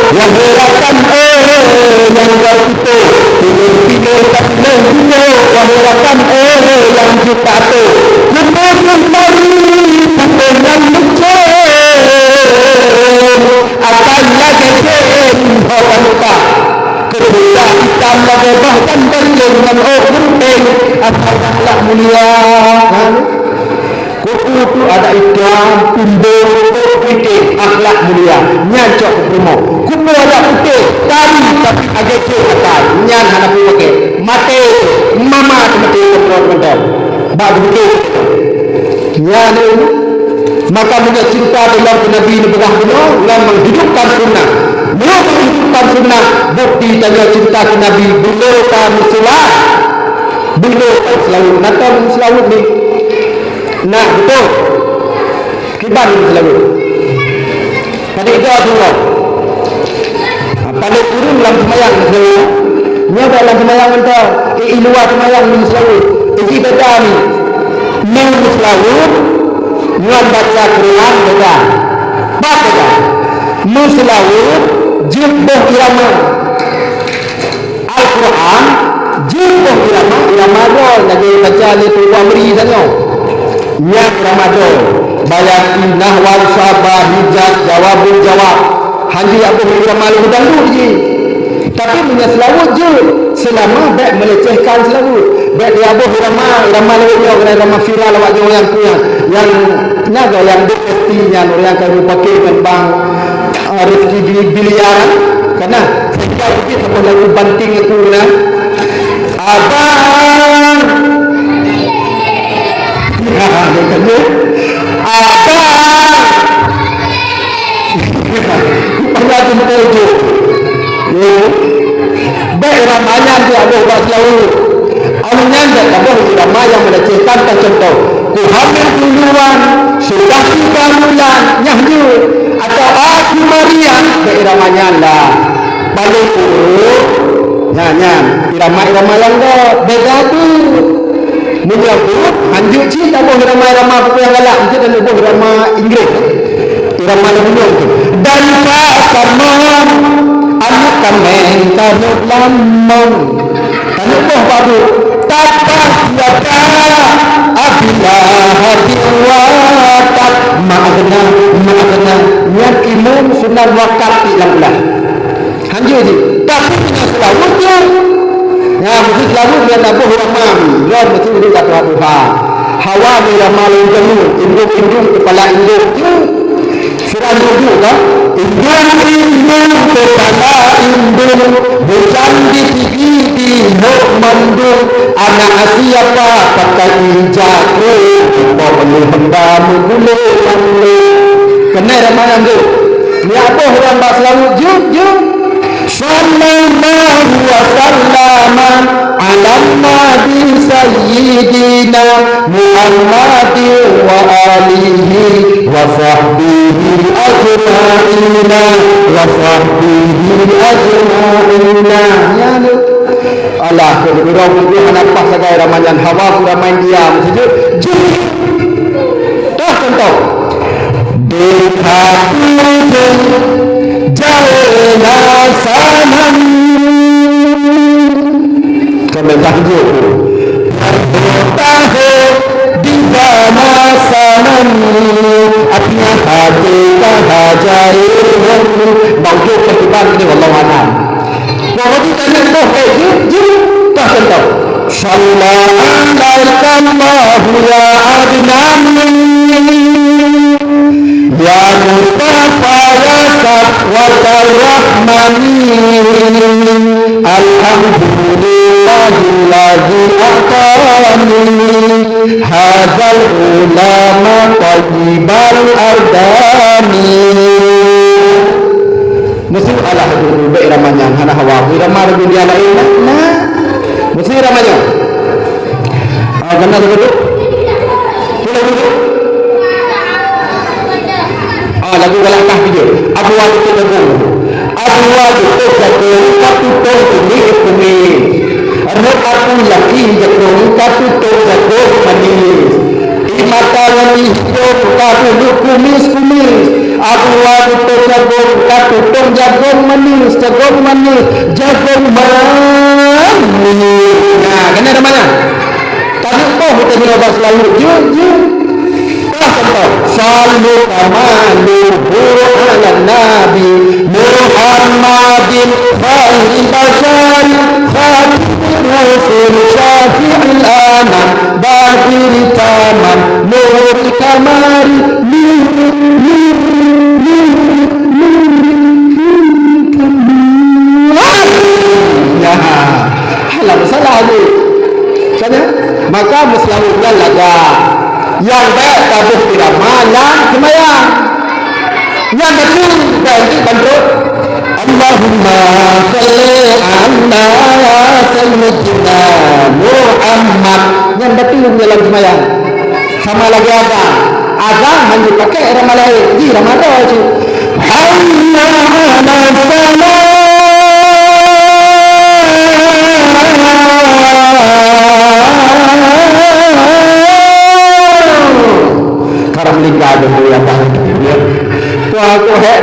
[SPEAKER 2] yang berakan yang berkutu bila yang berakan yang kita tu kemudian mari dengan lucah akan lagi orang lupa ketika kita mengubahkan dengan orang asal mulia kuku itu ada ikram timbul putih akhlak mulia nyacok rumah kuku ada putih tari tapi agak cekatan nyan hana pakai mati mama mati keperluan mental bak begitu nyan maka punya cinta dalam Nabi ini benar-benar yang menghidupkan sunnah Menurut kehidupan sunnah, bukti tanya cinta ke Nabi bila kamu selawat. Bila kamu selawat. Nata selawat ni. Nah, betul. Kibar ni selawat. Pada itu Allah. Pada turun dalam semayang selawat. Ni dalam semayang entah. Luar semayang ni selawat. Kita dah ni. Ni selawat. Nuan baca Quran beda. Baca. Muslawut jubah irama Al-Quran jubah irama do lagi baca itu amri sana yang irama do bayati nahwal sabah hijaz jawabul jawab hanji apa irama lu dangdut je tapi punya selawut je selama baik melecehkan selawut baik dia abuh irama lu irama viral awak je yang punya yang naga yang deketinya orang kamu pakai bang rezeki biliaran karena sehingga itu sama lagu banting itu na abang pernah jumpa itu baik ramanya dia abuh buat selalu anunya tak abuh ramah yang melecehkan contoh ku hamil duluan sudah 3 bulan nyahju atau aku Maria irama-irama lah balik urut nyanyi irama-irama yang dah beda tu mulia urut hanjuk cik tak boleh irama-irama apa yang galak mesti dan boleh irama Inggeris irama lebunyong tu dan pasamon anak kamen tanuk lamong tanuk boh babu tapah yata abilah hadiwatat ma'adna niat imam sunnah wakat ilang-ilang hanjur je tapi punya selawut je ya mesti selawut dia nabuh ramam dia mesti duduk kat Tuhan hawa ni ramal induk kepala induk je surah induk kan induk kepala induk berjanji tinggi di hok manduk anak siapa pakai injaku bawa penuh pendamu bulu kena ramalan tu ni apa orang bak selawut jum sallallahu wa sallama ala nabi sayyidina Muhammadin wa alihi wa sahbihi ajma'ina wa sahbihi ajma'ina ya tu Allah kurang apa saja ramalan hawa ramai diam sejuk jum dah contoh देखा तुझे जलना सनम कमें तहजो होता है दीवाना सनम अपना हाथे कहा जाए बाउजो प्रतिभा ini wallahu a'lam pokoknya tanya tu jum tak contoh sallallahu alaihi ya adnan ya Mustafa ya Safwatar Rahmani alhamdulillahilladzi aqani hadzal ulama tayyibal ardani mesti Allah dulu baik ramanya hana hawa ramah dunia lain nah mesti ramanya benar betul lagu dalam kahfi dia Abu Wajib tegur Abu Wajib tegur tapi ini kumis ada aku lagi tegur tapi tegur manis mata yang hidup tapi kumis Abu Wajib tegur tapi tegur manis jagung manis nah kena ada mana tadi kita nyoba selalu jujur sallu kamaluhu ala nabi Muhammadin khairil bashar khatimul rusul syafi'il anam badir taman nur kamari ya halam salah ni kan maka muslimnya laga yang baik tabuh irama yang semayang yang betul baik bandut Allahumma salli ala sayyidina Muhammad. Yang betul dalam sembahyang. Sama lagi azan hanya pakai irama lain. Di Ramadan tu. Hayya 'ala salat. Ada yang dia aku hek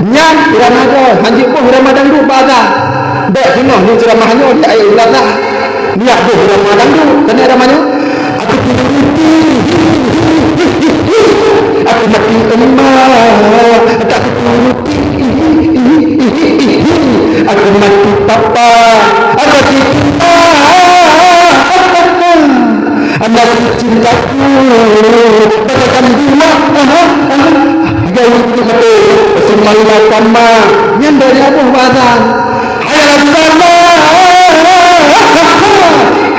[SPEAKER 2] nyang Ramadan hanji pun Ramadan tu bazar dak kena ni ceramahnya dia ayat ilah niat tu Ramadan tu kena ramanya aku turuti aku mati emak aku turuti aku mati papa aku cinta anak cintaku bagaikan dua jauh itu betul semuanya sama yang dari Abu Bazan hayal salah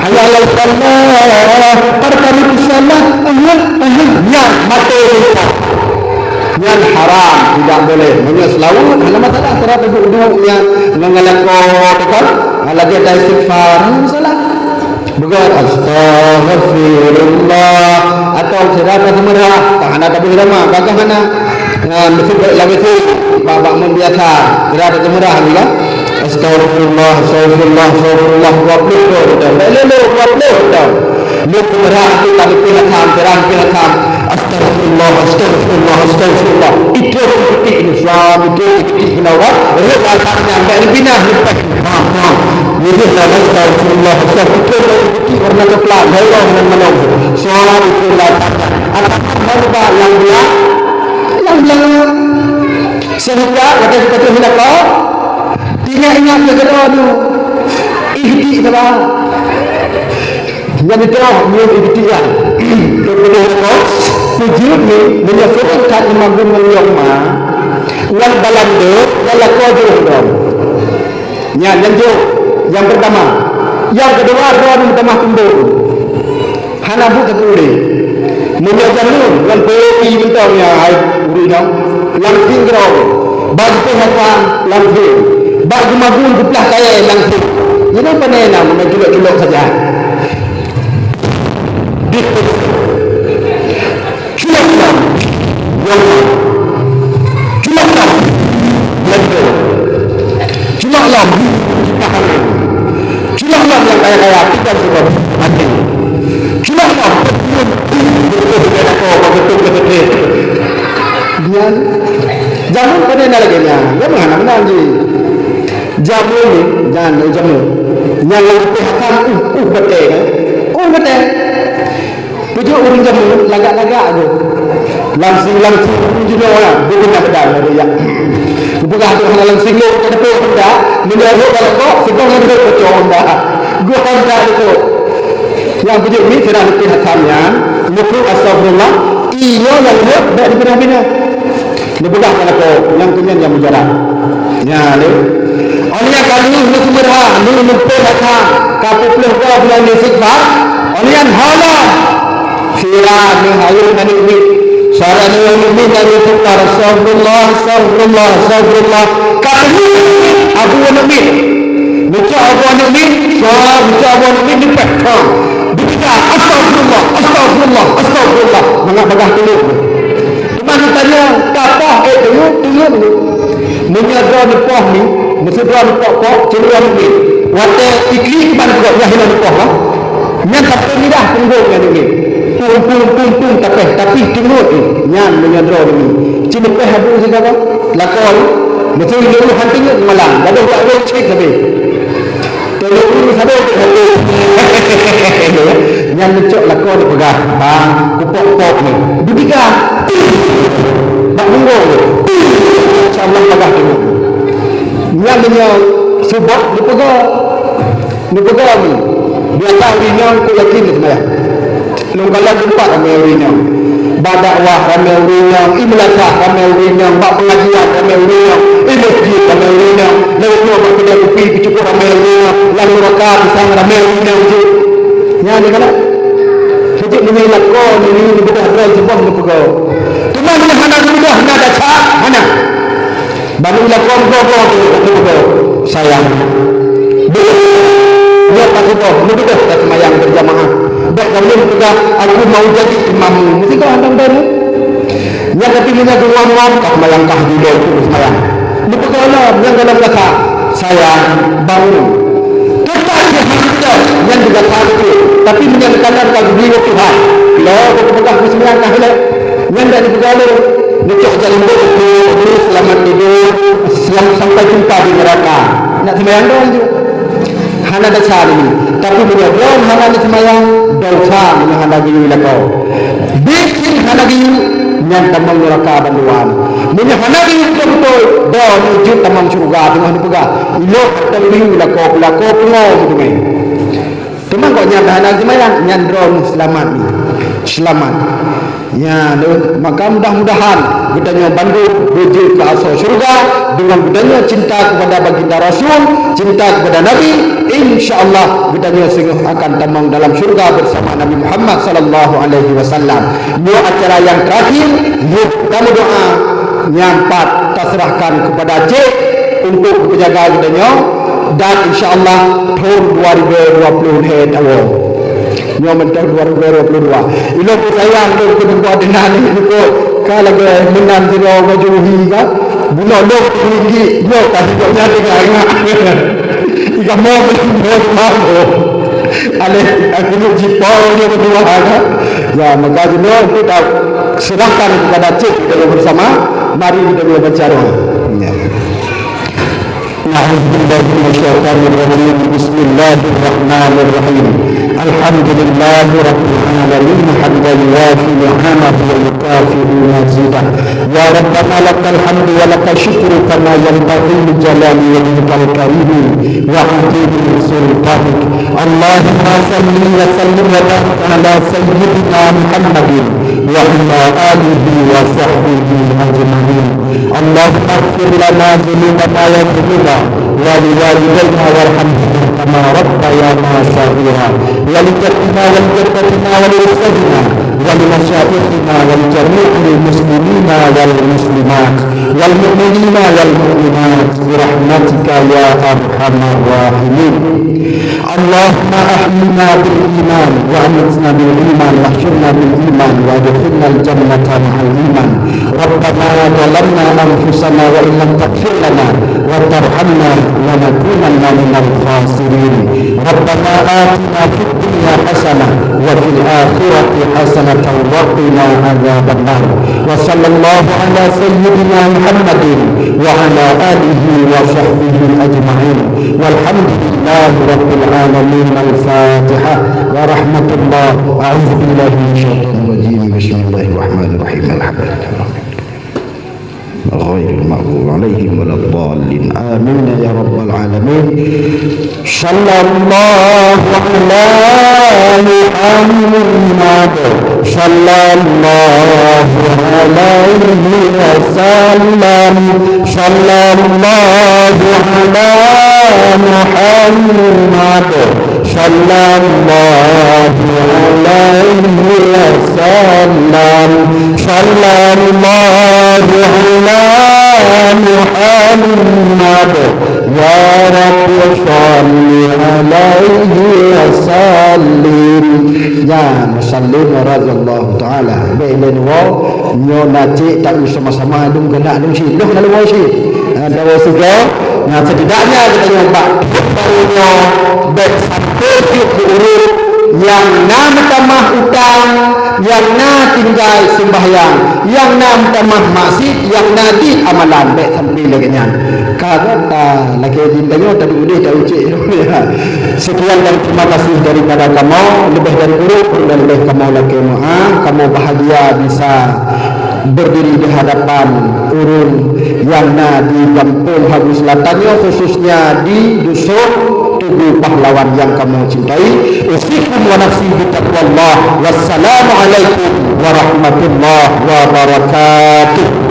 [SPEAKER 2] hayal salah perkara itu salah yang mati yang haram tidak boleh hanya selawat halamat tak terap duduk yang mengalakkan lagi ada istighfar salah bukan astagfirullah atau cerita semerah tak ada tapi ramah bagaimana mesti lagi tu babak mun biasa cerita semerah ni kan astagfirullah astagfirullah astagfirullah wablu dah lalu wablu dah lu semerah tu tak pilih terang astagfirullah astagfirullah astagfirullah itu ketik Islam itu ketik penawar real tanya tak binah lepas ini adalah astagfirullah astagfirullah ketik warna coklat Allah yang menolong soal itu latanya apa yang bilang sehingga kata hendak kau tidak ingat negara tu ihti sama yang itu belum ihtian kemudian tujuh ni menyebutkan Imam bin Yoma wal balando wal qadrun yang yang pertama yang kedua doa di tengah tumbuk hanabu tekuri menyajanun dan kopi bintangnya hai urinang langsing gerau bagi hatan langsing bagi magun kuplah kaya langsing ini panena menjuluk-juluk saja Culang yang kaya-kaya tidak sebab mati. Culang betul-betul dia jamu pada nak lagi nya. Jamu mana je. Jamu ni jangan jamu. Yang lebih hakam betul kan? Betul. Pujuk urang jamu lagak-lagak tu. Langsung juga orang bukan nak pedang dia. Bukan tu hanya langsung lo kena dah menjauh kalau kau sebab menjauh kecil dah. Gua dah itu. Yang pujuk ni sedang lebih hakamnya. Muka astagfirullah. Iyo yang dia dah dibina-bina. Dia budak kalau kau yang kemudian yang mujarab. Ya le. Orangnya kali ni semerah, ni lupa hakam. Kapu peluh kau bulan ni sikfar. Orangnya hala. Sila ni hayu nani ni. Sarana yang ini dari tukar astagfirullah astagfirullah astagfirullah kali Abu Nabi baca Abu Nabi baca Abu Nabi di petang baca astagfirullah astagfirullah astagfirullah mengapa dulu teman tanya kapah tunggu menyadar depoh ni menyadar depoh cenderung ni wate ikli ban kok yahilan depoh lah yang tak ni dah tunggu ni pun tapi tunggu ni nyan menyadar ni cina pe habu segala lakon betul dulu hantinya malang ada buat cek tapi tolong ni sado nyan lecok lakon pegang bang kupok-pok ni dudika tak tunggu insyaallah pegang tu nyan dia sebab dipegang ni dia tahu ni aku yakin sebenarnya Lungkalan jumpa kami urinang Badakwah kami urinang Imlasah kami urinang Bak pengajian kami urinang Masjid kami urinang Lalu semua berkedai kopi Kecukup kami urinang Lalu rakah pisang kami urinang Ya ni kan Sejak menilak kau Ini bedah berai sebab ni pegau Cuma ni mana mudah Nak ada cak Mana Baru lakukan gogo sayang. Dia tak itu, lebih dah tak semayang berjamaah. Baik kalau juga aku mau jadi imam, mesti kau andang baru. Yang ketiga dua tak semayang kah juga itu semayang. Lepas kalau yang dalam kata sayang bangun. Kita tidak yang juga satu, tapi menyangkakan kalau dia Tuhan. Kalau aku pegang semayang kah le, yang dari pegang Nucuk jalan itu selamat tidur sampai jumpa di neraka. Nak semayang doang tu. Hana dah cari. Tapi bila doang hana ni semayang dosa yang hana gini lakau. Bikin hana gini yang tamang neraka banduan. Bila hana gini betul doang wujud tamang surga dengan dipegang. Ilok tamang lakau pengo tu mai. Teman kau nyata hana semayang nyandron selamat ni. Selamat. Ya, maka mudah-mudahan budaya Bandung menuju ke asal syurga dengan budaya cinta kepada baginda Rasul, cinta kepada Nabi. InsyaAllah budaya sungguh akan tamang dalam syurga bersama Nabi Muhammad sallallahu alaihi wasallam. Ini acara yang terakhir, yuk kamu doa nyampat terserahkan kepada Cik untuk menjaga budaya dan insyaAllah tahun 2020 awal. Yang mentah 2022. Ilo pun sayang tu kedua dengan ni ikut kalau menang zero wajuhi kan. Bunuh dok tinggi dok kasih dok nyata dengan ikan mau mau. Alih aku nak jipau dia berdua kan. Ya maka jenuh kita serahkan kepada Cik kita bersama. Mari kita berbicara. Ya. Bismillahirrahmanirrahim. Alhamdulillah rabbil alamin hamdan yuwafi ni'amahu wa yukafi'u mazidah. Ya rabbana lakal hamdu wa lakal syukru kama yanbaghi li jalali wajhikal karim wa 'azimi sultanik. Allahumma salli wa sallim wa barik ala sayyidina Muhammadin wa ala alihi wa sahbihi ajma'in. Allahumma ighfir lana dhunubana wa dhunubana ولوالدينا وارحمهما كما ربيانا صغيرا ولجدنا ولجدتنا ولأستاذنا ولمشايخنا ولجميع المسلمين والمسلمات والمؤمنين والمؤمنات برحمتك يا أرحم الراحمين. اللهم أحينا بالإيمان وأمتنا بالإيمان واحشرنا بالإيمان وادخلنا الجنة مع الإيمان. ربنا ظلمنا أنفسنا وإن لم تغفر لنا وترحمنا لنكونن من الخاسرين. ربنا آتنا في الدنيا حسنة وفي الآخرة حسنة وقنا عذاب النار. وصلى الله على سيدنا محمد وعلى آله وصحبه أجمعين والحمد لله رب العالمين. الفاتحة ورحمة الله. أعوذ بالله من الشيطان الرجيم. بسم الله الرحمن الرحيم. الحمد لله غير المغضوب عليهم ولا الضالين. آمين يا رب العالمين. صلى الله على محمد صلى الله عليه وسلم. صلى الله على محمد صلى الله عليه وسلم. صلى الله على محمد يا رب صل عليه وسلم. Ya masallim radhiyallahu taala bailin wa nyo naci tak sama-sama dum kena dum si dah lalu wa si ada wa siga. Nah setidaknya kita nyoba barunya baik satu urut yang nam tamah utang, yang na tinggal sembahyang, yang nam tamah maksud, yang nadi amalan baik sampai lagi nya. Kata lagi dintanya tadi udah tak ucap. Sekian dan terima kasih daripada kamu, lebih dari urut dan lebih kamu lagi kamu bahagia bisa berdiri di hadapan urun yang di Kampung Hagu Selatannya, khususnya di dusun Tugu Pahlawan yang kamu cintai. Usikum wa nafsi bitaqwallah. Wassalamualaikum warahmatullahi wabarakatuh.